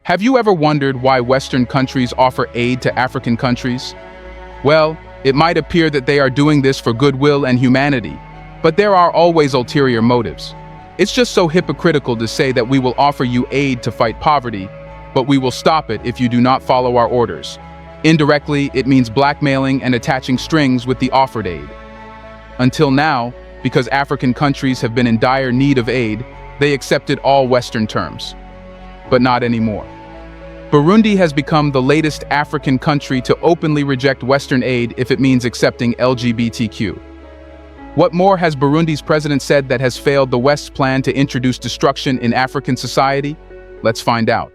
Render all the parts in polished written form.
Have you ever wondered why Western countries offer aid to African countries? Well, it might appear that they are doing this for goodwill and humanity, but there are always ulterior motives. It's just so hypocritical to say that we will offer you aid to fight poverty, but we will stop it if you do not follow our orders. Indirectly, it means blackmailing and attaching strings with the offered aid. Until now, because African countries have been in dire need of aid, they accepted all Western terms. But not anymore. Burundi has become the latest African country to openly reject Western aid if it means accepting LGBTQ. What more has Burundi's president said that has failed the West's plan to introduce destruction in African society? Let's find out.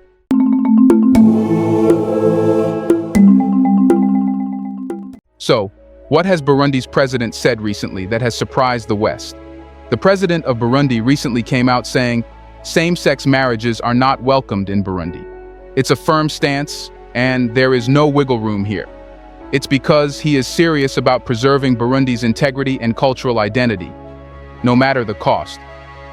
So, what has Burundi's president said recently that has surprised the West? The president of Burundi recently came out saying, same-sex marriages are not welcomed in Burundi. It's a firm stance, and there is no wiggle room here. It's because he is serious about preserving Burundi's integrity and cultural identity, no matter the cost.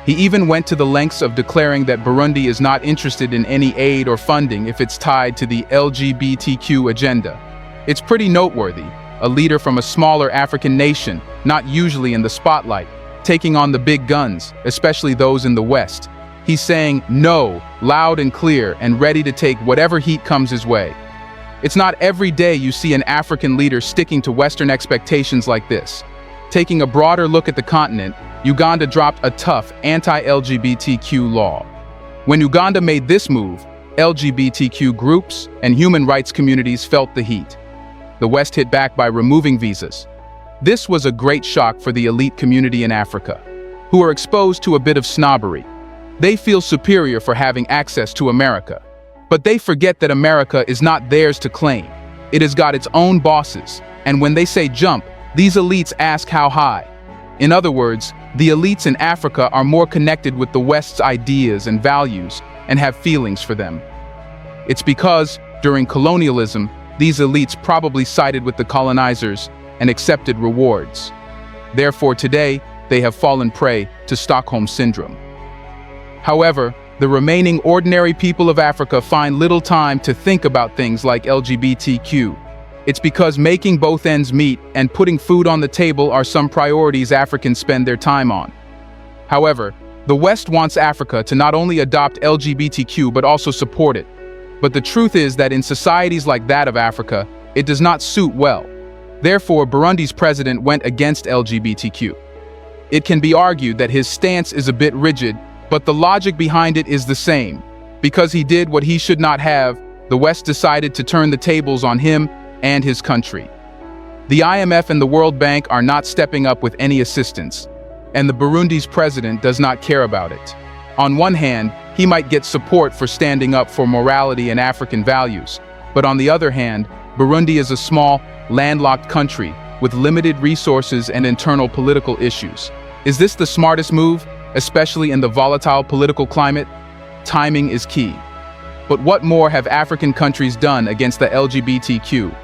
He even went to the lengths of declaring that Burundi is not interested in any aid or funding if it's tied to the LGBTQ agenda. It's pretty noteworthy, a leader from a smaller African nation, not usually in the spotlight, taking on the big guns, especially those in the West. He's saying no, loud and clear, and ready to take whatever heat comes his way. It's not every day you see an African leader sticking to Western expectations like this. Taking a broader look at the continent, Uganda dropped a tough anti-LGBTQ law. When Uganda made this move, LGBTQ groups and human rights communities felt the heat. The West hit back by removing visas. This was a great shock for the elite community in Africa, who are exposed to a bit of snobbery. They feel superior for having access to America. But they forget that America is not theirs to claim. It has got its own bosses, and when they say jump, these elites ask how high. In other words, the elites in Africa are more connected with the West's ideas and values and have feelings for them. It's because, during colonialism, these elites probably sided with the colonizers and accepted rewards. Therefore, today, they have fallen prey to Stockholm Syndrome. However, the remaining ordinary people of Africa find little time to think about things like LGBTQ. It's because making both ends meet and putting food on the table are some priorities Africans spend their time on. However, the West wants Africa to not only adopt LGBTQ but also support it. But the truth is that in societies like that of Africa, it does not suit well. Therefore, Burundi's president went against LGBTQ. It can be argued that his stance is a bit rigid, but the logic behind it is the same. Because he did what he should not have, the West decided to turn the tables on him and his country. The IMF and the World Bank are not stepping up with any assistance, and the Burundi's president does not care about it. On one hand, he might get support for standing up for morality and African values, but on the other hand, Burundi is a small, landlocked country with limited resources and internal political issues. Is this the smartest move? Especially in the volatile political climate? Timing is key. But what more have African countries done against the LGBTQ?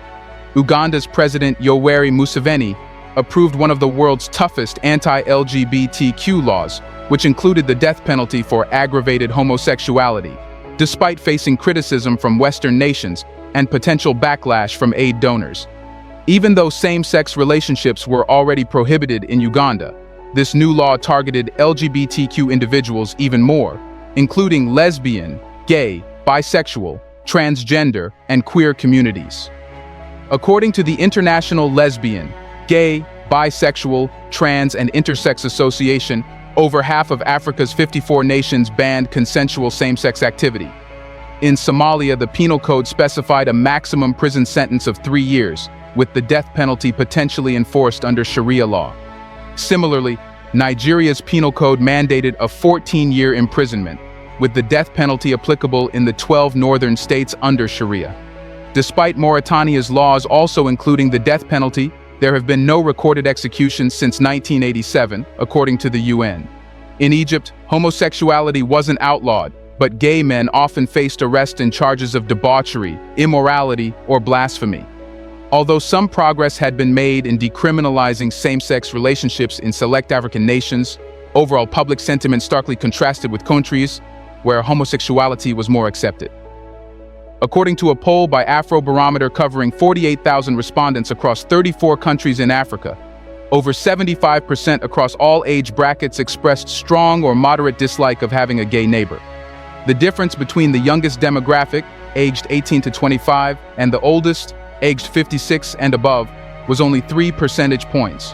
Uganda's President Yoweri Museveni approved one of the world's toughest anti-LGBTQ laws, which included the death penalty for aggravated homosexuality, despite facing criticism from Western nations and potential backlash from aid donors. Even though same-sex relationships were already prohibited in Uganda, this new law targeted LGBTQ individuals even more, including lesbian, gay, bisexual, transgender, and queer communities. According to the International Lesbian, Gay, Bisexual, Trans, and Intersex Association, over half of Africa's 54 nations banned consensual same-sex activity. In Somalia, the penal code specified a maximum prison sentence of 3 years, with the death penalty potentially enforced under Sharia law. Similarly, Nigeria's penal code mandated a 14-year imprisonment, with the death penalty applicable in the 12 northern states under Sharia. Despite Mauritania's laws also including the death penalty, there have been no recorded executions since 1987, according to the UN. In Egypt, homosexuality wasn't outlawed, but gay men often faced arrest and charges of debauchery, immorality, or blasphemy. Although some progress had been made in decriminalizing same-sex relationships in select African nations, overall public sentiment starkly contrasted with countries where homosexuality was more accepted. According to a poll by Afrobarometer covering 48,000 respondents across 34 countries in Africa, over 75% across all age brackets expressed strong or moderate dislike of having a gay neighbor. The difference between the youngest demographic, aged 18 to 25, and the oldest, aged 56 and above, was only 3 percentage points.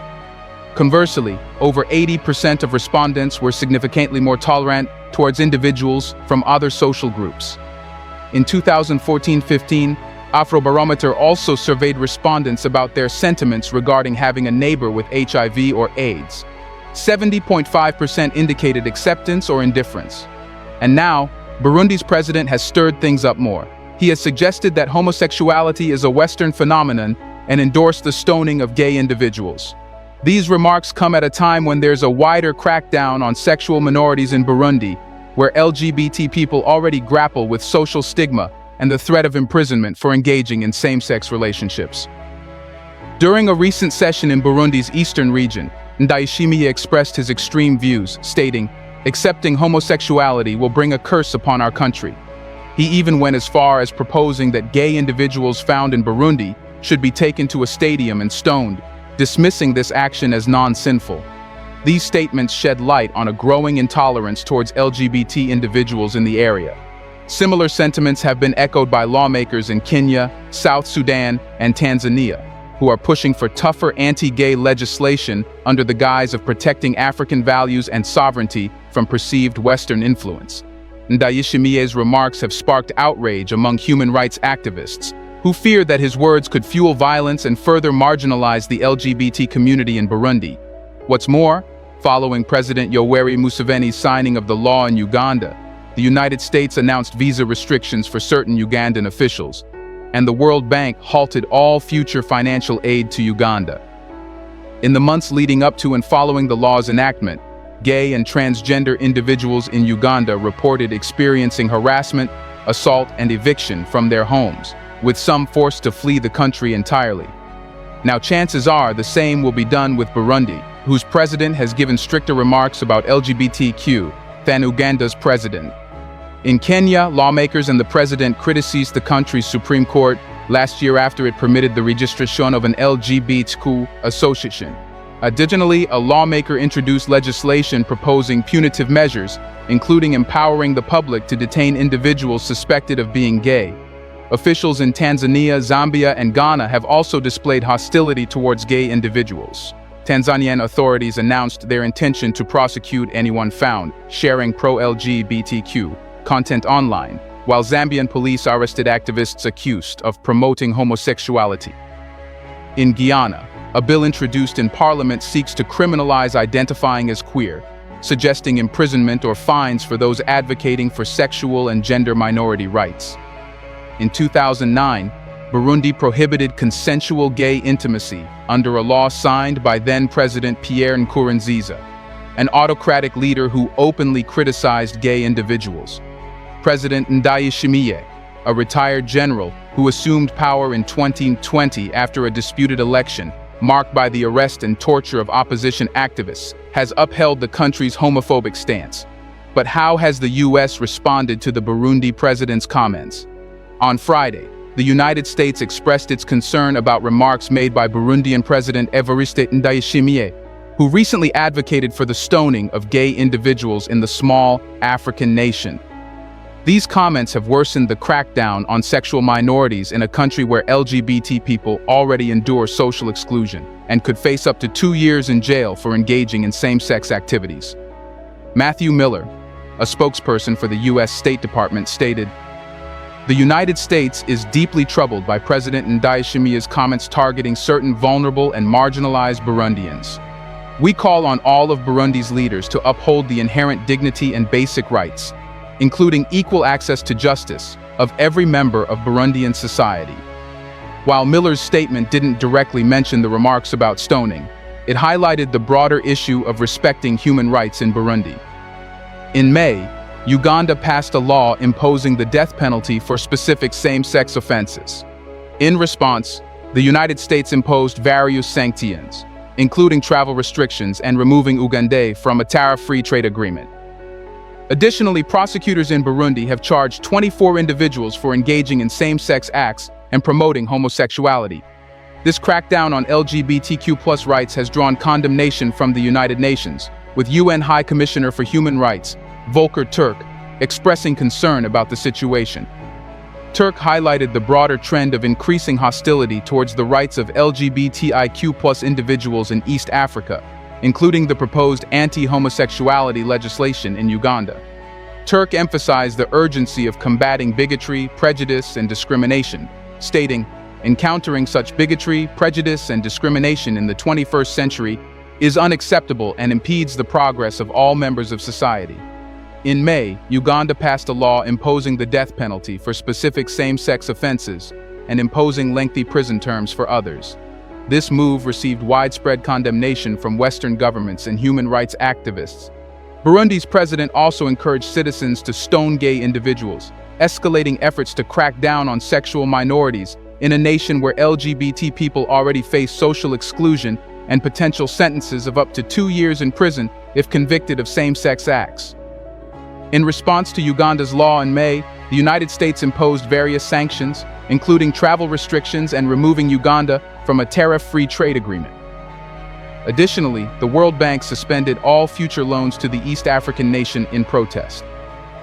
Conversely, over 80% of respondents were significantly more tolerant towards individuals from other social groups. In 2014-15, Afrobarometer also surveyed respondents about their sentiments regarding having a neighbor with HIV or AIDS. 70.5% indicated acceptance or indifference. And now, Burundi's president has stirred things up more. He has suggested that homosexuality is a Western phenomenon and endorsed the stoning of gay individuals. These remarks come at a time when there's a wider crackdown on sexual minorities in Burundi, where LGBT people already grapple with social stigma and the threat of imprisonment for engaging in same-sex relationships. During a recent session in Burundi's eastern region, Ndayishimiye expressed his extreme views, stating, "Accepting homosexuality will bring a curse upon our country." He even went as far as proposing that gay individuals found in Burundi should be taken to a stadium and stoned, dismissing this action as non-sinful. These statements shed light on a growing intolerance towards LGBT individuals in the area. Similar sentiments have been echoed by lawmakers in Kenya, South Sudan, and Tanzania, who are pushing for tougher anti-gay legislation under the guise of protecting African values and sovereignty from perceived Western influence. Ndayishimiye's remarks have sparked outrage among human rights activists, who fear that his words could fuel violence and further marginalize the LGBT community in Burundi. What's more, following President Yoweri Museveni's signing of the law in Uganda, the United States announced visa restrictions for certain Ugandan officials, and the World Bank halted all future financial aid to Uganda. In the months leading up to and following the law's enactment, gay and transgender individuals in Uganda reported experiencing harassment, assault, and eviction from their homes, with some forced to flee the country entirely. Now, chances are the same will be done with Burundi, whose president has given stricter remarks about LGBTQ than Uganda's president. In Kenya, lawmakers and the president criticized the country's Supreme Court last year after it permitted the registration of an LGBTQ association. Additionally, a lawmaker introduced legislation proposing punitive measures, including empowering the public to detain individuals suspected of being gay. Officials in Tanzania, Zambia, and Ghana have also displayed hostility towards gay individuals. Tanzanian authorities announced their intention to prosecute anyone found sharing pro-LGBTQ content online, while Zambian police arrested activists accused of promoting homosexuality. In Guyana, a bill introduced in Parliament seeks to criminalize identifying as queer, suggesting imprisonment or fines for those advocating for sexual and gender minority rights. In 2009, Burundi prohibited consensual gay intimacy under a law signed by then-President Pierre Nkurunziza, an autocratic leader who openly criticized gay individuals. President Ndayishimiye, a retired general who assumed power in 2020 after a disputed election marked by the arrest and torture of opposition activists, has upheld the country's homophobic stance. But how has the U.S. responded to the Burundi president's comments? On Friday, the United States expressed its concern about remarks made by Burundian President Evariste Ndayishimiye, who recently advocated for the stoning of gay individuals in the small African nation. These comments have worsened the crackdown on sexual minorities in a country where LGBT people already endure social exclusion and could face up to 2 years in jail for engaging in same-sex activities. Matthew Miller, a spokesperson for the U.S. State Department, stated, "The United States is deeply troubled by President Ndayishimiye's comments targeting certain vulnerable and marginalized Burundians. We call on all of Burundi's leaders to uphold the inherent dignity and basic rights, including equal access to justice, of every member of Burundian society." While Miller's statement didn't directly mention the remarks about stoning, it highlighted the broader issue of respecting human rights in Burundi. In May, Uganda passed a law imposing the death penalty for specific same-sex offenses. In response, the United States imposed various sanctions, including travel restrictions and removing Uganda from a tariff-free trade agreement. Additionally, prosecutors in Burundi have charged 24 individuals for engaging in same-sex acts and promoting homosexuality. This crackdown on LGBTQ+ rights has drawn condemnation from the United Nations, with UN High Commissioner for Human Rights, Volker Turk, expressing concern about the situation. Turk highlighted the broader trend of increasing hostility towards the rights of LGBTIQ+ individuals in East Africa, including the proposed anti-homosexuality legislation in Uganda. Turk emphasized the urgency of combating bigotry, prejudice, and discrimination, stating, "Encountering such bigotry, prejudice, and discrimination in the 21st century is unacceptable and impedes the progress of all members of society." In May, Uganda passed a law imposing the death penalty for specific same-sex offenses and imposing lengthy prison terms for others. This move received widespread condemnation from Western governments and human rights activists. Burundi's president also encouraged citizens to stone gay individuals, escalating efforts to crack down on sexual minorities in a nation where LGBT people already face social exclusion and potential sentences of up to 2 years in prison if convicted of same-sex acts. In response to Uganda's law in May, the United States imposed various sanctions, including travel restrictions and removing Uganda from a tariff-free trade agreement. Additionally, the World Bank suspended all future loans to the East African nation in protest.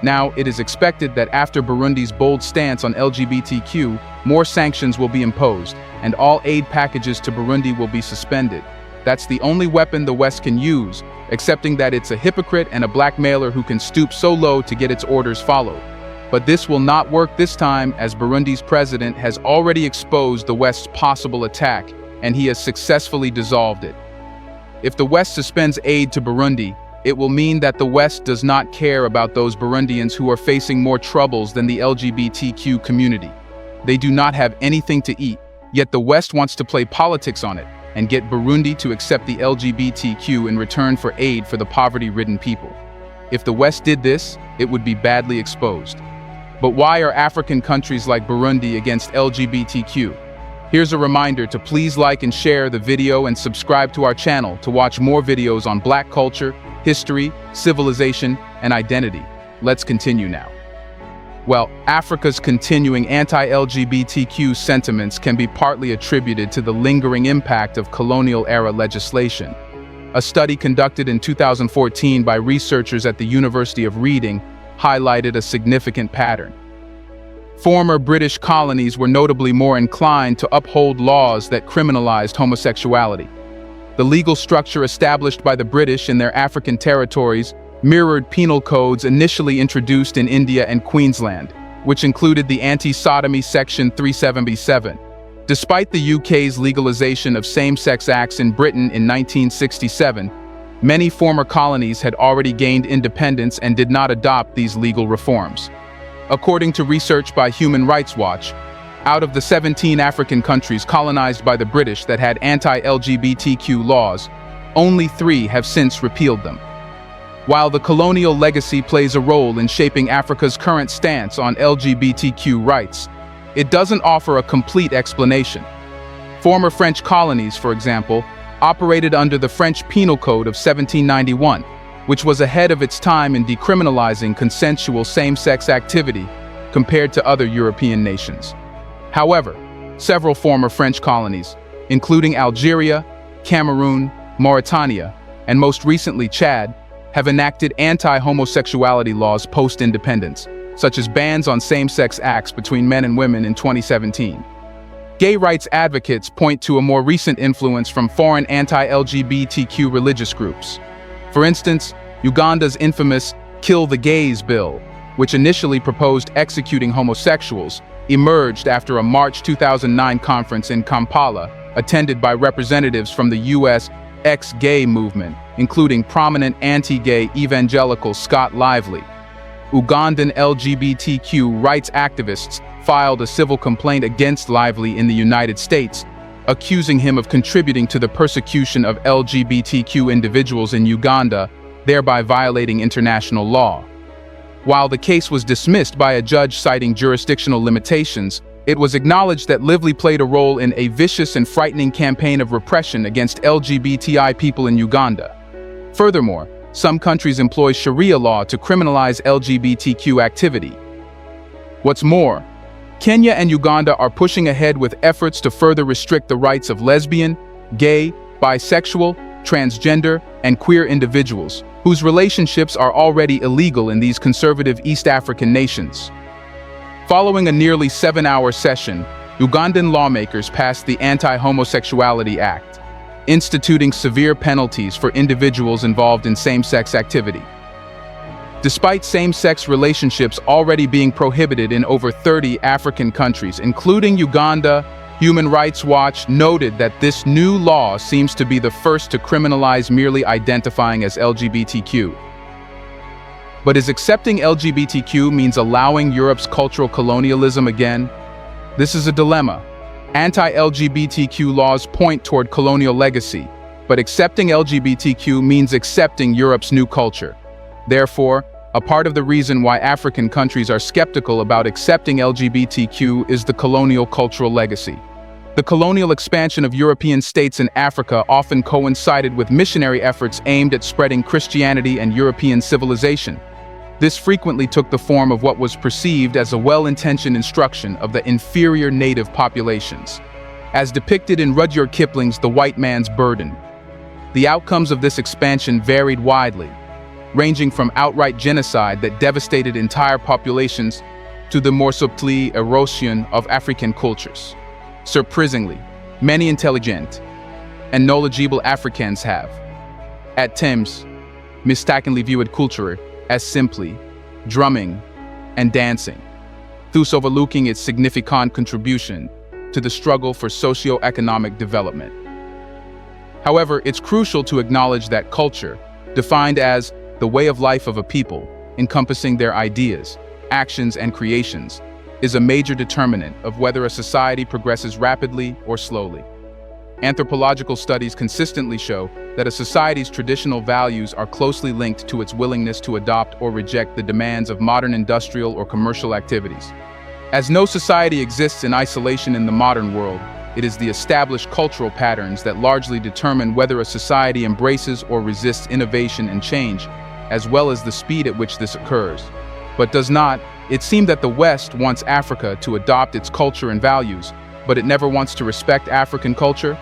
Now, it is expected that after Burundi's bold stance on LGBTQ, more sanctions will be imposed, and all aid packages to Burundi will be suspended. That's the only weapon the West can use, accepting that it's a hypocrite and a blackmailer who can stoop so low to get its orders followed. But this will not work this time, as Burundi's president has already exposed the West's possible attack, and he has successfully dissolved it. If the West suspends aid to Burundi, it will mean that the West does not care about those Burundians who are facing more troubles than the LGBTQ community. They do not have anything to eat, yet the West wants to play politics on it and get Burundi to accept the LGBTQ in return for aid for the poverty-ridden people. If the West did this, it would be badly exposed. But why are African countries like Burundi against LGBTQ? Here's a reminder to please like and share the video and subscribe to our channel to watch more videos on Black culture, history, civilization, and identity. Let's continue now. Well, Africa's continuing anti-LGBTQ sentiments can be partly attributed to the lingering impact of colonial-era legislation. A study conducted in 2014 by researchers at the University of Reading highlighted a significant pattern. Former British colonies were notably more inclined to uphold laws that criminalized homosexuality. The legal structure established by the British in their African territories mirrored penal codes initially introduced in India and Queensland, which included the Anti-Sodomy Section 377. Despite the UK's legalization of same-sex acts in Britain in 1967, many former colonies had already gained independence and did not adopt these legal reforms. According to research by Human Rights Watch, out of the 17 African countries colonized by the British that had anti-LGBTQ laws, only 3 have since repealed them. While the colonial legacy plays a role in shaping Africa's current stance on LGBTQ rights, it doesn't offer a complete explanation. Former French colonies, for example, operated under the French Penal Code of 1791, which was ahead of its time in decriminalizing consensual same-sex activity compared to other European nations. However, several former French colonies, including Algeria, Cameroon, Mauritania, and most recently Chad, have enacted anti-homosexuality laws post-independence, such as bans on same-sex acts between men and women in 2017. Gay rights advocates point to a more recent influence from foreign anti-LGBTQ religious groups. For instance, Uganda's infamous Kill the Gays bill, which initially proposed executing homosexuals, emerged after a March 2009 conference in Kampala, attended by representatives from the U.S. ex-gay movement, including prominent anti-gay evangelical Scott Lively. Ugandan LGBTQ rights activists filed a civil complaint against Lively in the United States, accusing him of contributing to the persecution of LGBTQ individuals in Uganda, thereby violating international law. While the case was dismissed by a judge citing jurisdictional limitations, it was acknowledged that Lively played a role in a vicious and frightening campaign of repression against LGBTI people in Uganda. Furthermore, some countries employ Sharia law to criminalize LGBTQ activity. What's more, Kenya and Uganda are pushing ahead with efforts to further restrict the rights of lesbian, gay, bisexual, transgender, and queer individuals, whose relationships are already illegal in these conservative East African nations. Following a nearly 7-hour session, Ugandan lawmakers passed the Anti-Homosexuality Act, instituting severe penalties for individuals involved in same-sex activity. Despite same-sex relationships already being prohibited in over 30 African countries, including Uganda, Human Rights Watch noted that this new law seems to be the first to criminalize merely identifying as LGBTQ. But is accepting LGBTQ means allowing Europe's cultural colonialism again? This is a dilemma. Anti-LGBTQ laws point toward colonial legacy, but accepting LGBTQ means accepting Europe's new culture. Therefore, a part of the reason why African countries are skeptical about accepting LGBTQ is the colonial cultural legacy. The colonial expansion of European states in Africa often coincided with missionary efforts aimed at spreading Christianity and European civilization. This frequently took the form of what was perceived as a well-intentioned instruction of the inferior native populations, as depicted in Rudyard Kipling's The White Man's Burden. The outcomes of this expansion varied widely, ranging from outright genocide that devastated entire populations to the more subtle erosion of African cultures. Surprisingly, many intelligent and knowledgeable Africans have, at times, mistakenly viewed culture as simply drumming and dancing, thus overlooking its significant contribution to the struggle for socio-economic development. However, it's crucial to acknowledge that culture, defined as the way of life of a people, encompassing their ideas, actions, and creations, is a major determinant of whether a society progresses rapidly or slowly. Anthropological studies consistently show that a society's traditional values are closely linked to its willingness to adopt or reject the demands of modern industrial or commercial activities. As no society exists in isolation in the modern world, it is the established cultural patterns that largely determine whether a society embraces or resists innovation and change, as well as the speed at which this occurs. But does not, it seem that the West wants Africa to adopt its culture and values, but it never wants to respect African culture?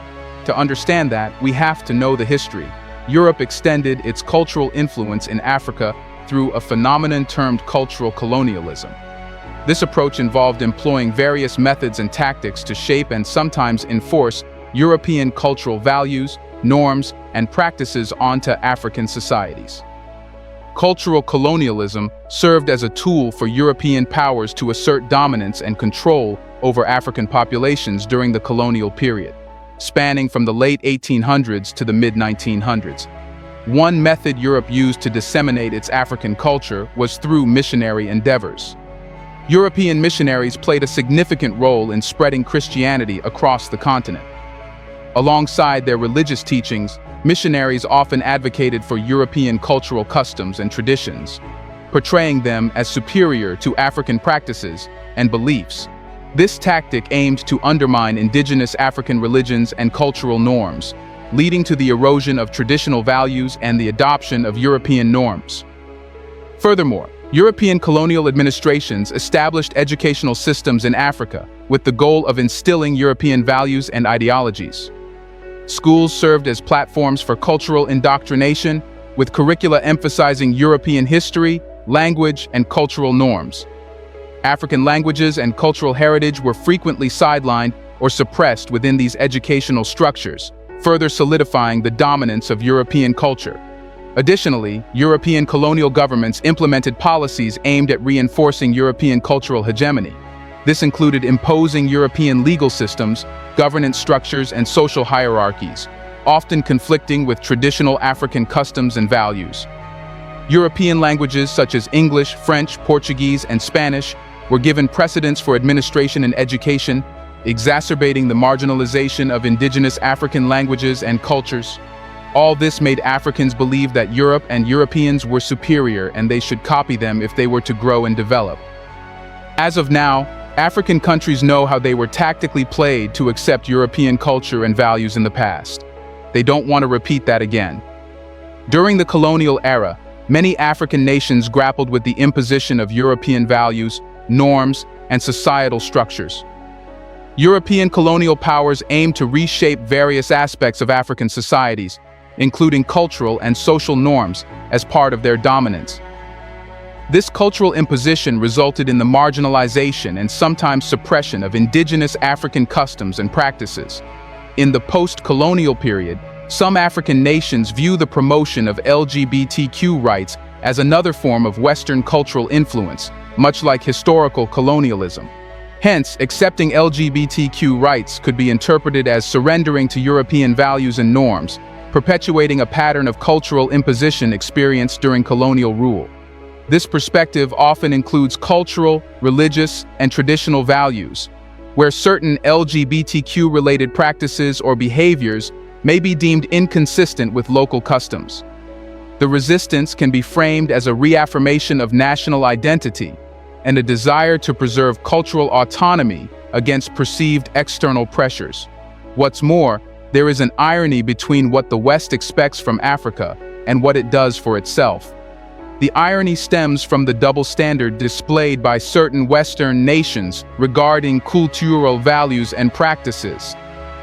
To understand that, we have to know the history. Europe extended its cultural influence in Africa through a phenomenon termed cultural colonialism. This approach involved employing various methods and tactics to shape and sometimes enforce European cultural values, norms, and practices onto African societies. Cultural colonialism served as a tool for European powers to assert dominance and control over African populations during the colonial period, spanning from the late 1800s to the mid-1900s. One method Europe used to disseminate its African culture was through missionary endeavors. European missionaries played a significant role in spreading Christianity across the continent. Alongside their religious teachings, missionaries often advocated for European cultural customs and traditions, portraying them as superior to African practices and beliefs. This tactic aimed to undermine indigenous African religions and cultural norms, leading to the erosion of traditional values and the adoption of European norms. Furthermore, European colonial administrations established educational systems in Africa with the goal of instilling European values and ideologies. Schools served as platforms for cultural indoctrination, with curricula emphasizing European history, language, and cultural norms. African languages and cultural heritage were frequently sidelined or suppressed within these educational structures, further solidifying the dominance of European culture. Additionally, European colonial governments implemented policies aimed at reinforcing European cultural hegemony. This included imposing European legal systems, governance structures, and social hierarchies, often conflicting with traditional African customs and values. European languages such as English, French, Portuguese, and Spanish were given precedence for administration and education, exacerbating the marginalization of indigenous African languages and cultures. All this made Africans believe that Europe and Europeans were superior and they should copy them if they were to grow and develop. As of now, African countries know how they were tactically played to accept European culture and values in the past. They don't want to repeat that again. During the colonial era, many African nations grappled with the imposition of European values, norms, and societal structures. European colonial powers aimed to reshape various aspects of African societies, including cultural and social norms, as part of their dominance. This cultural imposition resulted in the marginalization and sometimes suppression of indigenous African customs and practices. In the post-colonial period, some African nations view the promotion of LGBTQ rights as another form of Western cultural influence, much like historical colonialism. Hence, accepting LGBTQ rights could be interpreted as surrendering to European values and norms, perpetuating a pattern of cultural imposition experienced during colonial rule. This perspective often includes cultural, religious, and traditional values, where certain LGBTQ-related practices or behaviors may be deemed inconsistent with local customs. The resistance can be framed as a reaffirmation of national identity and a desire to preserve cultural autonomy against perceived external pressures. What's more, there is an irony between what the West expects from Africa and what it does for itself. The irony stems from the double standard displayed by certain Western nations regarding cultural values and practices,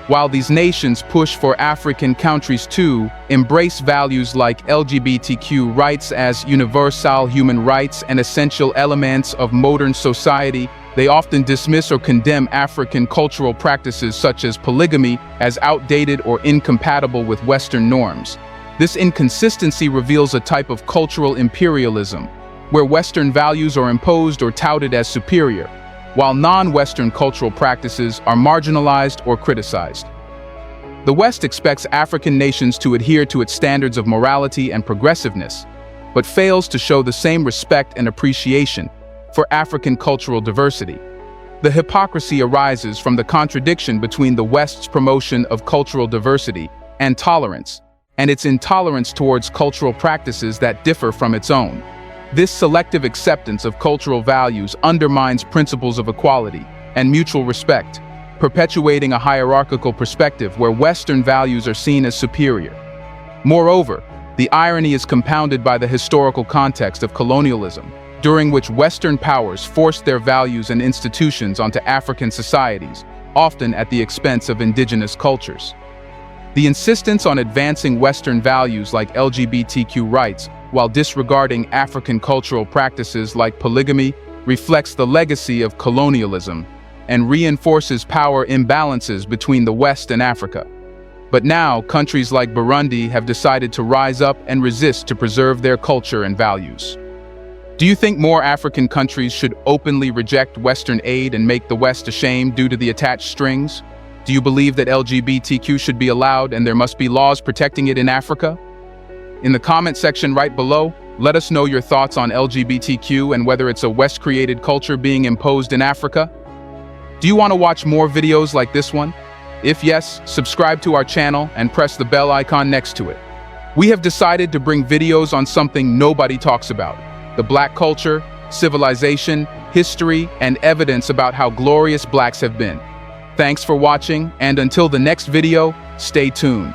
while these nations push for African countries to embrace values like LGBTQ rights as universal human rights and essential elements of modern society. They often dismiss or condemn African cultural practices such as polygamy as outdated or incompatible with Western norms. This inconsistency reveals a type of cultural imperialism, where Western values are imposed or touted as superior, while non-Western cultural practices are marginalized or criticized. The West expects African nations to adhere to its standards of morality and progressiveness, but fails to show the same respect and appreciation for African cultural diversity. The hypocrisy arises from the contradiction between the West's promotion of cultural diversity and tolerance, and its intolerance towards cultural practices that differ from its own. This selective acceptance of cultural values undermines principles of equality and mutual respect, perpetuating a hierarchical perspective where Western values are seen as superior. Moreover, the irony is compounded by the historical context of colonialism, during which Western powers forced their values and institutions onto African societies, often at the expense of indigenous cultures. The insistence on advancing Western values like LGBTQ rights while disregarding African cultural practices like polygamy reflects the legacy of colonialism and reinforces power imbalances between the West and Africa. But now, countries like Burundi have decided to rise up and resist to preserve their culture and values. Do you think more African countries should openly reject Western aid and make the West ashamed due to the attached strings? Do you believe that LGBTQ should be allowed and there must be laws protecting it in Africa? In the comment section right below, let us know your thoughts on LGBTQ and whether it's a West-created culture being imposed in Africa. Do you want to watch more videos like this one? If yes, subscribe to our channel and press the bell icon next to it. We have decided to bring videos on something nobody talks about: the Black culture, civilization, history, and evidence about how glorious Blacks have been. Thanks for watching, and until the next video, stay tuned.